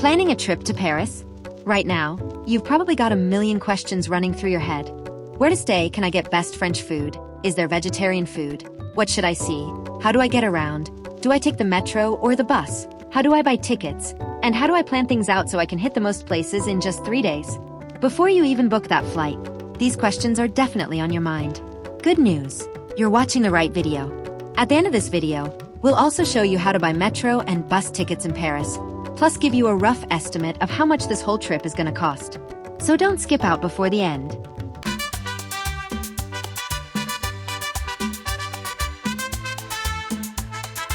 Planning a trip to Paris? Right now, you've probably got a million questions running through your head. Where to stay? Can I get best French food? Is there vegetarian food? What should I see? How do I get around? Do I take the metro or the bus? How do I buy tickets? And how do I plan things out so I can hit the most places in just 3 days? Before you even book that flight, these questions are definitely on your mind. Good news, you're watching the right video. At the end of this video, we'll also show you how to buy metro and bus tickets in Paris, plus give you a rough estimate of how much this whole trip is going to cost. So don't skip out before the end.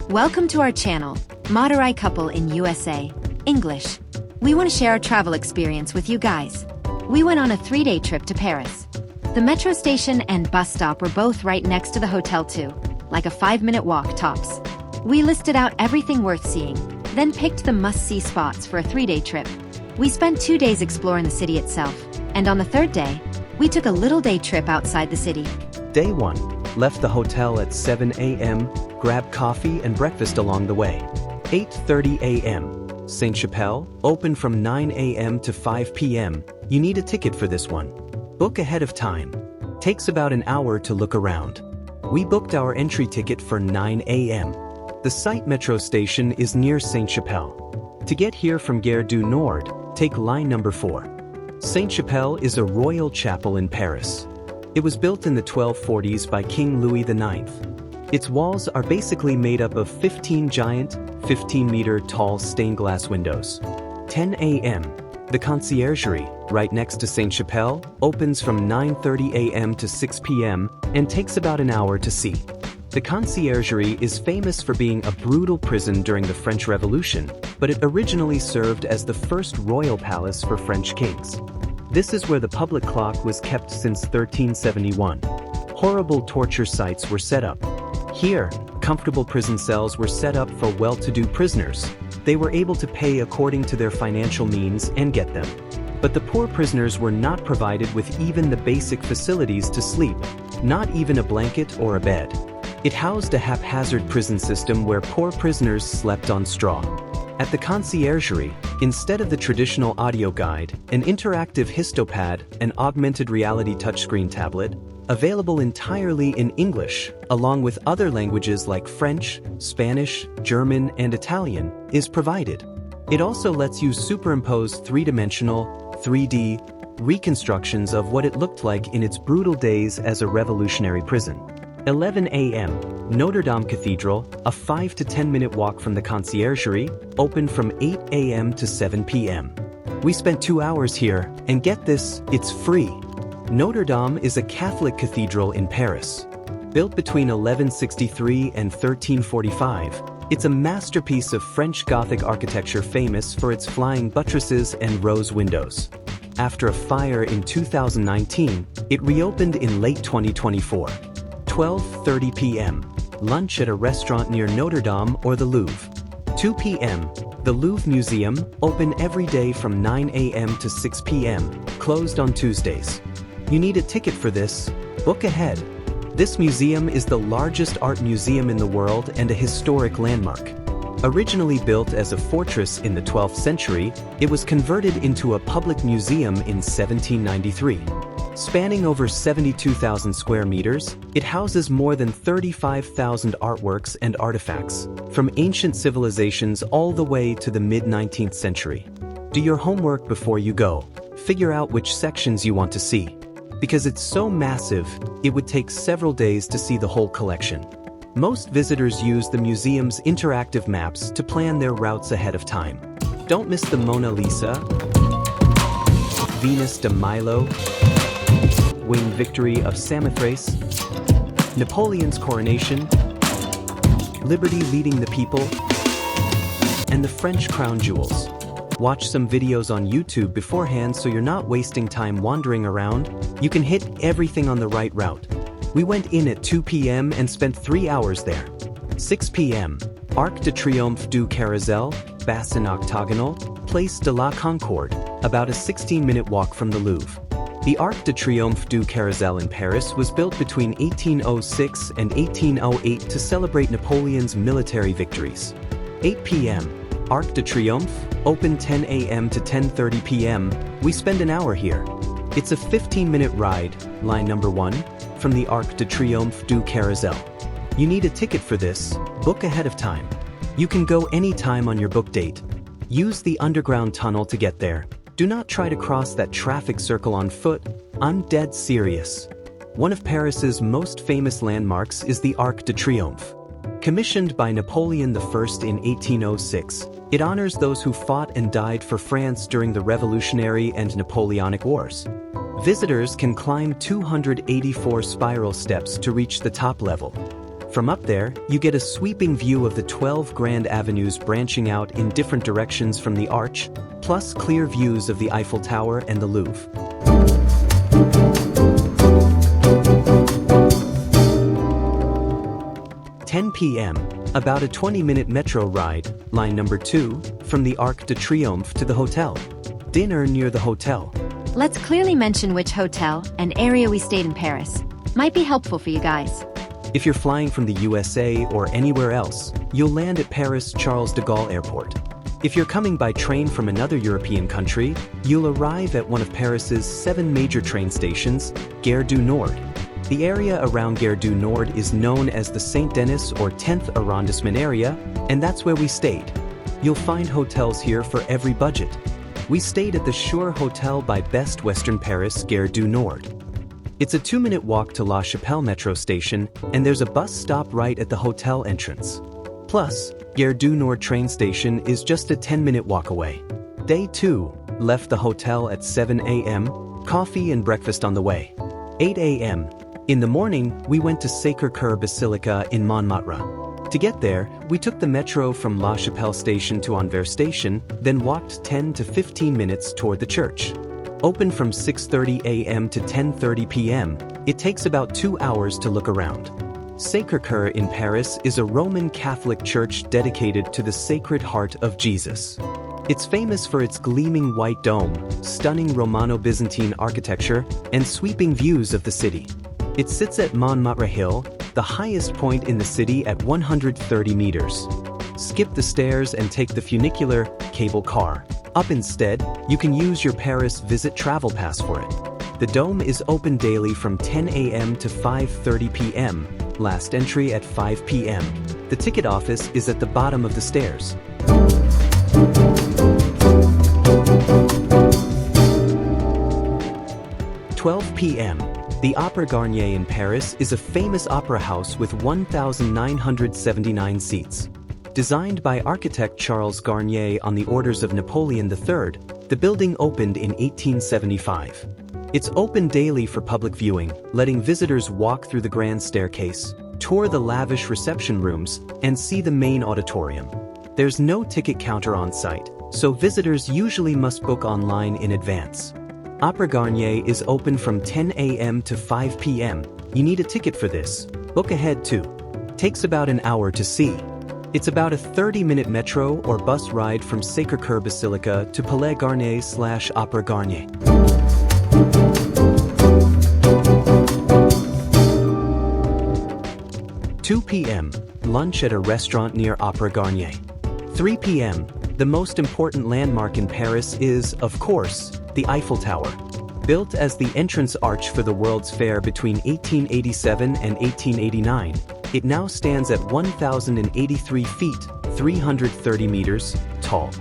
Welcome to our channel, Madurai Couple in USA, English. We want to share our travel experience with you guys. We went on a 3-day trip to Paris. The metro station and bus stop were both right next to the hotel too, like a 5-minute walk tops. We listed out everything worth seeing, then picked the must-see spots for a 3-day trip. We spent 2 days exploring the city itself, and on the 3rd day, we took a little day trip outside the city. Day 1, left the hotel at 7 a.m., grabbed coffee and breakfast along the way. 8:30 a.m., Sainte-Chapelle, open from 9 a.m. to 5 p.m. You need a ticket for this one. Book ahead of time. Takes about an hour to look around. We booked our entry ticket for 9 a.m. The site metro station is near Sainte-Chapelle. To get here from Gare du Nord, take line number 4. Sainte-Chapelle is a royal chapel in Paris. It was built in the 1240s by King Louis IX. Its walls are basically made up of 15 giant, 15-meter tall stained glass windows. 10 a.m. The Conciergerie, right next to Sainte-Chapelle, opens from 9:30 a.m. to 6 p.m. and takes about an hour to see. The Conciergerie is famous for being a brutal prison during the French Revolution, but it originally served as the first royal palace for French kings. This is where the public clock was kept since 1371. Horrible torture sites were set up. Here, comfortable prison cells were set up for well-to-do prisoners. They were able to pay according to their financial means and get them. But the poor prisoners were not provided with even the basic facilities to sleep, not even a blanket or a bed. It housed a haphazard prison system where poor prisoners slept on straw. At the Conciergerie, instead of the traditional audio guide, an interactive histopad, an augmented reality touchscreen tablet, available entirely in English, along with other languages like French, Spanish, German, and Italian, is provided. It also lets you superimpose 3-dimensional, 3D, reconstructions of what it looked like in its brutal days as a revolutionary prison. 11 a.m., Notre-Dame Cathedral, a 5 to 10 minute walk from the Conciergerie, open from 8 a.m. to 7 p.m. We spent 2 hours here, and get this, it's free. Notre-Dame is a Catholic cathedral in Paris. Built between 1163 and 1345, it's a masterpiece of French Gothic architecture famous for its flying buttresses and rose windows. After a fire in 2019, it reopened in late 2024. 12:30 p.m. Lunch at a restaurant near Notre Dame or the Louvre. 2 p.m. The Louvre Museum, open every day from 9 a.m. to 6 p.m., closed on Tuesdays. You need a ticket for this, book ahead. This museum is the largest art museum in the world and a historic landmark. Originally built as a fortress in the 12th century, it was converted into a public museum in 1793. Spanning over 72,000 square meters, it houses more than 35,000 artworks and artifacts, from ancient civilizations all the way to the mid-19th century. Do your homework before you go. Figure out which sections you want to see. Because it's so massive, it would take several days to see the whole collection. Most visitors use the museum's interactive maps to plan their routes ahead of time. Don't miss the Mona Lisa, Venus de Milo, Winged Victory of Samothrace, Napoleon's coronation, Liberty leading the people, and the French crown jewels. Watch some videos on YouTube beforehand so you're not wasting time wandering around. You can hit everything on the right route. We went in at 2 p.m. and spent 3 hours there. 6 p.m. Arc de Triomphe du Carrousel, Bassin Octogonal, Place de la Concorde, about a 16-minute walk from the Louvre. The Arc de Triomphe du Carrousel in Paris was built between 1806 and 1808 to celebrate Napoleon's military victories. 8 p.m. Arc de Triomphe, open 10 a.m. to 10:30 p.m. We spend an hour here. It's a 15-minute ride, line number 1, from the Arc de Triomphe du Carrousel. You need a ticket for this, book ahead of time. You can go anytime on your book date. Use the underground tunnel to get there. Do not try to cross that traffic circle on foot. I'm dead serious. One of Paris's most famous landmarks is the Arc de Triomphe. Commissioned by Napoleon I in 1806, it honors those who fought and died for France during the Revolutionary and Napoleonic Wars. Visitors can climb 284 spiral steps to reach the top level. From up there, you get a sweeping view of the 12 grand avenues branching out in different directions from the arch, plus clear views of the Eiffel Tower and the Louvre. (10 p.m.) About a 20-minute metro ride, line number 2, from the Arc de Triomphe to the hotel. Dinner near the hotel. Let's clearly mention which hotel and area we stayed in Paris. Might be helpful for you guys. If you're flying from the USA or anywhere else, you'll land at Paris Charles de Gaulle Airport. If you're coming by train from another European country, you'll arrive at one of Paris's 7 major train stations, Gare du Nord. The area around Gare du Nord is known as the Saint-Denis or 10th arrondissement area, and that's where we stayed. You'll find hotels here for every budget. We stayed at the Schur Hotel by Best Western Paris, Gare du Nord. It's a 2-minute walk to La Chapelle metro station, and there's a bus stop right at the hotel entrance. Plus, Gare du Nord train station is just a 10-minute walk away. Day 2, left the hotel at 7 a.m., coffee and breakfast on the way. 8 a.m. In the morning, we went to Sacré-Cœur Basilica in Montmartre. To get there, we took the metro from La Chapelle station to Anvers station, then walked 10 to 15 minutes toward the church. Open from 6:30 a.m. to 10:30 p.m., it takes about 2 hours to look around. Sacré-Cœur in Paris is a Roman Catholic church dedicated to the Sacred Heart of Jesus. It's famous for its gleaming white dome, stunning Romano-Byzantine architecture, and sweeping views of the city. It sits at Montmartre Hill, the highest point in the city at 130 meters. Skip the stairs and take the funicular cable car. Up instead, you can use your Paris Visit Travel Pass for it. The dome is open daily from 10 a.m. to 5:30 p.m., last entry at 5 p.m. The ticket office is at the bottom of the stairs. (12 p.m.) The Opéra Garnier in Paris is a famous opera house with 1,979 seats. Designed by architect Charles Garnier on the orders of Napoleon III, the building opened in 1875. It's open daily for public viewing, letting visitors walk through the grand staircase, tour the lavish reception rooms, and see the main auditorium. There's no ticket counter on site, so visitors usually must book online in advance. Opéra Garnier is open from 10 a.m. to 5 p.m. You need a ticket for this. Book ahead too. Takes about an hour to see. It's about a 30-minute metro or bus ride from Sacré-Cœur Basilica to Palais Garnier/Opéra Garnier. (2 p.m.) Lunch at a restaurant near Opéra Garnier. 3 p.m. The most important landmark in Paris is, of course, the Eiffel Tower. Built as the entrance arch for the World's Fair between 1887 and 1889, it now stands at 1,083 feet, 330 meters, tall.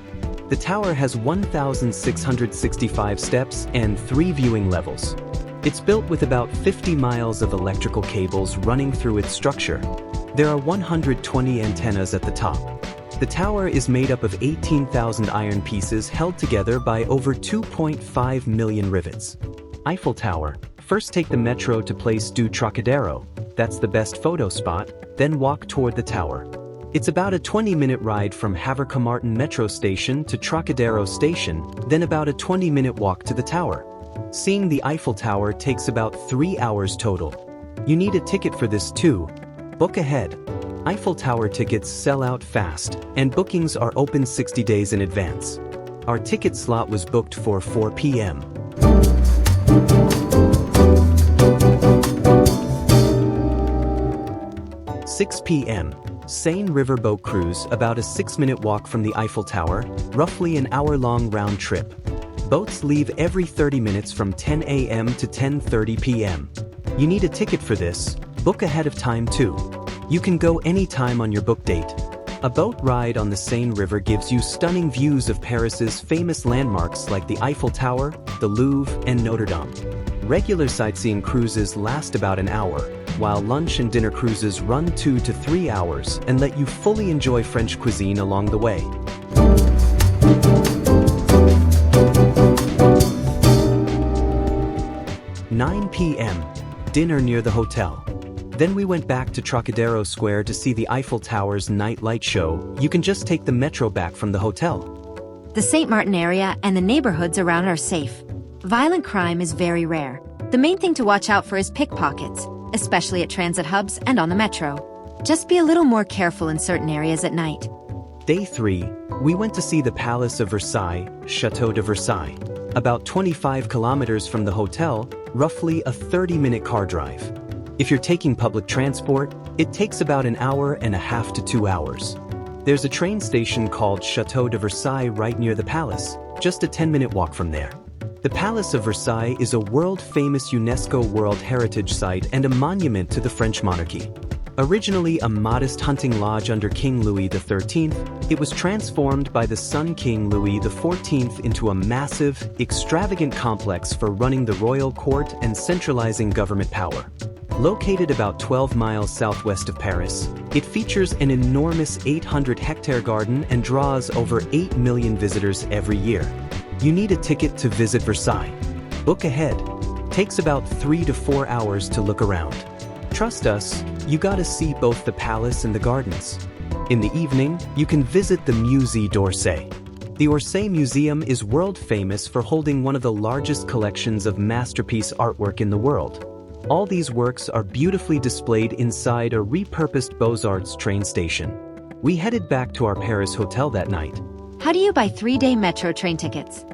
The tower has 1,665 steps and 3 viewing levels. It's built with about 50 miles of electrical cables running through its structure. There are 120 antennas at the top. The tower is made up of 18,000 iron pieces held together by over 2.5 million rivets. Eiffel Tower. First take the metro to Place du Trocadero, that's the best photo spot, then walk toward the tower. It's about a 20-minute ride from Havre-Camartin metro station to Trocadero station, then about a 20-minute walk to the tower. Seeing the Eiffel Tower takes about 3 hours total. You need a ticket for this too. Book ahead. Eiffel Tower tickets sell out fast, and bookings are open 60 days in advance. Our ticket slot was booked for 4 p.m. (6 p.m.) Seine River boat cruise, about a 6-minute walk from the Eiffel Tower, roughly an hour-long round trip. Boats leave every 30 minutes from 10 a.m. to 10:30 p.m. You need a ticket for this, book ahead of time too. You can go anytime on your book date. A boat ride on the Seine River gives you stunning views of Paris's famous landmarks like the Eiffel Tower, the Louvre, and Notre-Dame. Regular sightseeing cruises last about an hour, while lunch and dinner cruises run 2 to 3 hours and let you fully enjoy French cuisine along the way. (9 p.m. Dinner near the hotel. Then we went back to Trocadero Square to see the Eiffel Tower's night light show. You can just take the metro back from the hotel. The St. Martin area and the neighborhoods around are safe. Violent crime is very rare. The main thing to watch out for is pickpockets, especially at transit hubs and on the metro. Just be a little more careful in certain areas at night. Day 3, we went to see the Palace of Versailles, Château de Versailles. About 25 kilometers from the hotel, roughly a 30-minute car drive. If you're taking public transport, it takes about an hour and a half to 2 hours. There's a train station called Château de Versailles right near the palace, just a 10-minute walk from there. The Palace of Versailles is a world-famous UNESCO World Heritage Site and a monument to the French monarchy. Originally a modest hunting lodge under King Louis XIII, it was transformed by the son King Louis XIV into a massive, extravagant complex for running the royal court and centralizing government power. Located about 12 miles southwest of Paris, it features an enormous 800-hectare garden and draws over 8 million visitors every year. You need a ticket to visit Versailles. Book ahead. Takes about 3 to 4 hours to look around. Trust us, you gotta see both the palace and the gardens. In the evening, you can visit the Musée d'Orsay. The Orsay Museum is world famous for holding one of the largest collections of masterpiece artwork in the world. All these works are beautifully displayed inside a repurposed Beaux-Arts train station. We headed back to our Paris hotel that night. How do you buy 3-day metro train tickets?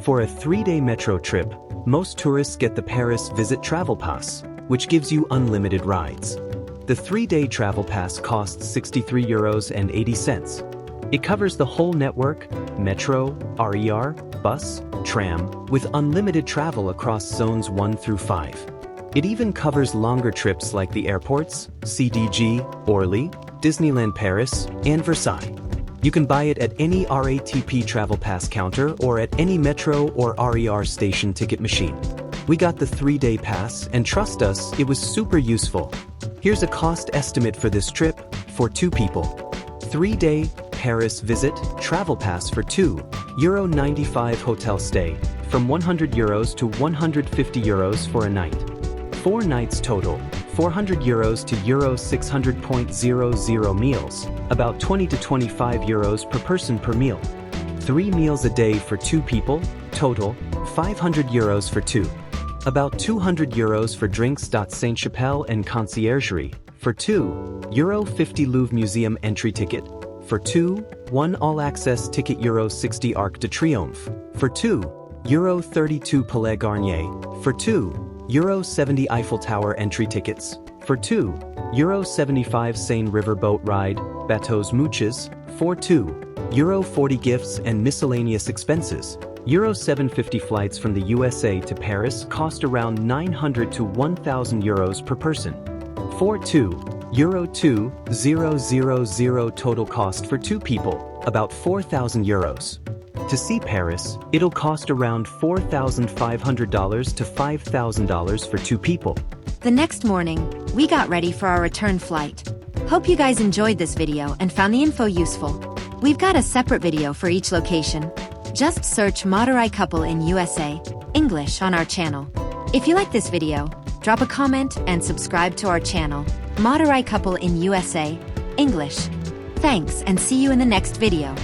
For a 3-day metro trip, most tourists get the Paris Visit Travel Pass, which gives you unlimited rides. The 3-day travel pass costs €63.80. It covers the whole network, metro, RER, bus, tram, with unlimited travel across zones 1 through 5. It even covers longer trips like the airports, CDG, Orly, Disneyland Paris, and Versailles. You can buy it at any RATP Travel Pass counter or at any metro or RER station ticket machine. We got the 3-day pass, and trust us, it was super useful. Here's a cost estimate for this trip, for 2 people. 3-day Paris Visit Travel Pass for 2, €95 hotel stay, from €100 to €150 for a night. 4 nights total, €400 to €600.00 meals, about 20 to €25 per person per meal. 3 meals a day for 2 people, total, €500 for 2. About €200 for drinks. Sainte-Chapelle and Conciergerie, for 2, €50 Louvre Museum entry ticket, for 2, 1 all-access ticket €60 Arc de Triomphe, for 2, €32 Opéra Garnier, for 2, €70 Eiffel Tower entry tickets, for 2, €75 Seine River boat ride, Bateaux Mouches, for 2, €40 gifts and miscellaneous expenses. €750 flights from the USA to Paris cost around €900 to €1,000 per person. For 2, €2,000 total cost for 2 people, about €4,000. To see Paris, it'll cost around $4,500 to $5,000 for 2 people. The next morning, we got ready for our return flight. Hope you guys enjoyed this video and found the info useful. We've got a separate video for each location. Just search Madurai Couple in USA, English on our channel. If you like this video, drop a comment and subscribe to our channel, Madurai Couple in USA, English. Thanks and see you in the next video.